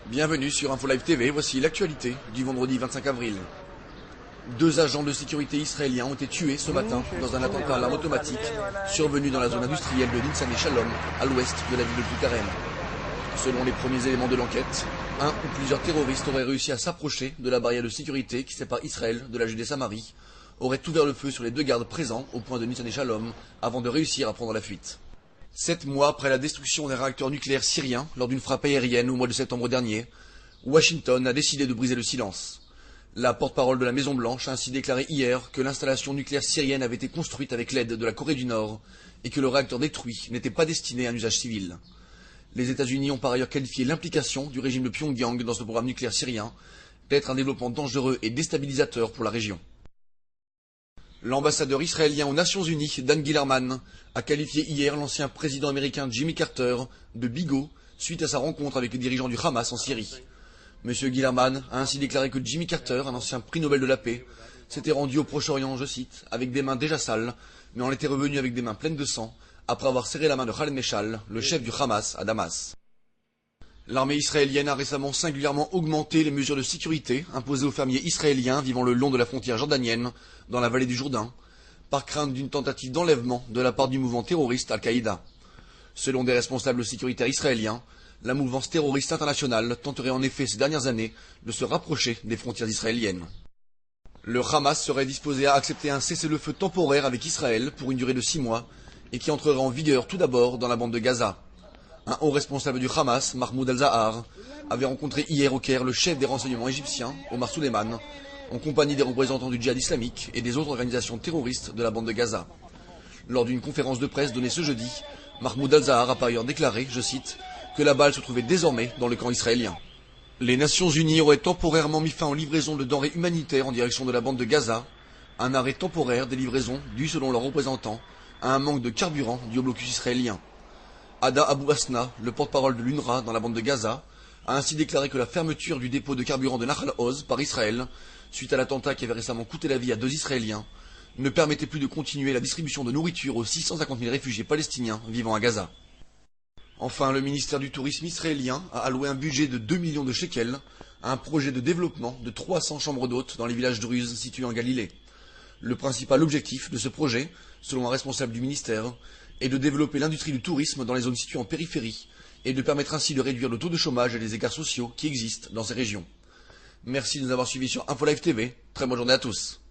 Bienvenue sur InfoLive TV, voici l'actualité du vendredi 25 avril. 2 agents de sécurité israéliens ont été tués ce matin dans un attentat à l'arme automatique survenu dans la zone industrielle de Nitzan et Shalom, à l'ouest de la ville de Toukarem. Selon les premiers éléments de l'enquête, un ou plusieurs terroristes auraient réussi à s'approcher de la barrière de sécurité qui sépare Israël de la Judée-Samarie, auraient ouvert le feu sur les 2 gardes présents au point de Nitzan et Shalom avant de réussir à prendre la fuite. 7 mois après la destruction des réacteurs nucléaires syriens lors d'une frappe aérienne au mois de septembre dernier, Washington a décidé de briser le silence. La porte-parole de la Maison-Blanche a ainsi déclaré hier que l'installation nucléaire syrienne avait été construite avec l'aide de la Corée du Nord et que le réacteur détruit n'était pas destiné à un usage civil. Les États-Unis ont par ailleurs qualifié l'implication du régime de Pyongyang dans ce programme nucléaire syrien d'être un développement dangereux et déstabilisateur pour la région. L'ambassadeur israélien aux Nations Unies, Dan Gillerman, a qualifié hier l'ancien président américain Jimmy Carter de bigot suite à sa rencontre avec les dirigeants du Hamas en Syrie. M. Gillerman a ainsi déclaré que Jimmy Carter, un ancien prix Nobel de la paix, s'était rendu au Proche-Orient, je cite, avec des mains déjà sales, mais en était revenu avec des mains pleines de sang, après avoir serré la main de Khaled Meshal, le chef du Hamas, à Damas. L'armée israélienne a récemment singulièrement augmenté les mesures de sécurité imposées aux fermiers israéliens vivant le long de la frontière jordanienne, dans la vallée du Jourdain, par crainte d'une tentative d'enlèvement de la part du mouvement terroriste Al-Qaïda. Selon des responsables sécuritaires israéliens, la mouvance terroriste internationale tenterait en effet ces dernières années de se rapprocher des frontières israéliennes. Le Hamas serait disposé à accepter un cessez-le-feu temporaire avec Israël pour une durée de 6 mois et qui entrerait en vigueur tout d'abord dans la bande de Gaza. Un haut responsable du Hamas, Mahmoud al-Zahar, avait rencontré hier au Caire le chef des renseignements égyptiens, Omar Suleiman, en compagnie des représentants du djihad islamique et des autres organisations terroristes de la bande de Gaza. Lors d'une conférence de presse donnée ce jeudi, Mahmoud al-Zahar a par ailleurs déclaré, je cite, que la balle se trouvait désormais dans le camp israélien. Les Nations Unies auraient temporairement mis fin aux livraisons de denrées humanitaires en direction de la bande de Gaza, un arrêt temporaire des livraisons dû selon leurs représentants à un manque de carburant dû au blocus israélien. Ada Abu Asna, le porte-parole de l'UNRWA dans la bande de Gaza, a ainsi déclaré que la fermeture du dépôt de carburant de Nahal Oz par Israël, suite à l'attentat qui avait récemment coûté la vie à 2 Israéliens, ne permettait plus de continuer la distribution de nourriture aux 650 000 réfugiés palestiniens vivant à Gaza. Enfin, le ministère du Tourisme israélien a alloué un budget de 2 millions de shekels à un projet de développement de 300 chambres d'hôtes dans les villages druzes situés en Galilée. Le principal objectif de ce projet, selon un responsable du ministère, est de développer l'industrie du tourisme dans les zones situées en périphérie et de permettre ainsi de réduire le taux de chômage et les écarts sociaux qui existent dans ces régions. Merci de nous avoir suivis sur InfoLive TV. Très bonne journée à tous.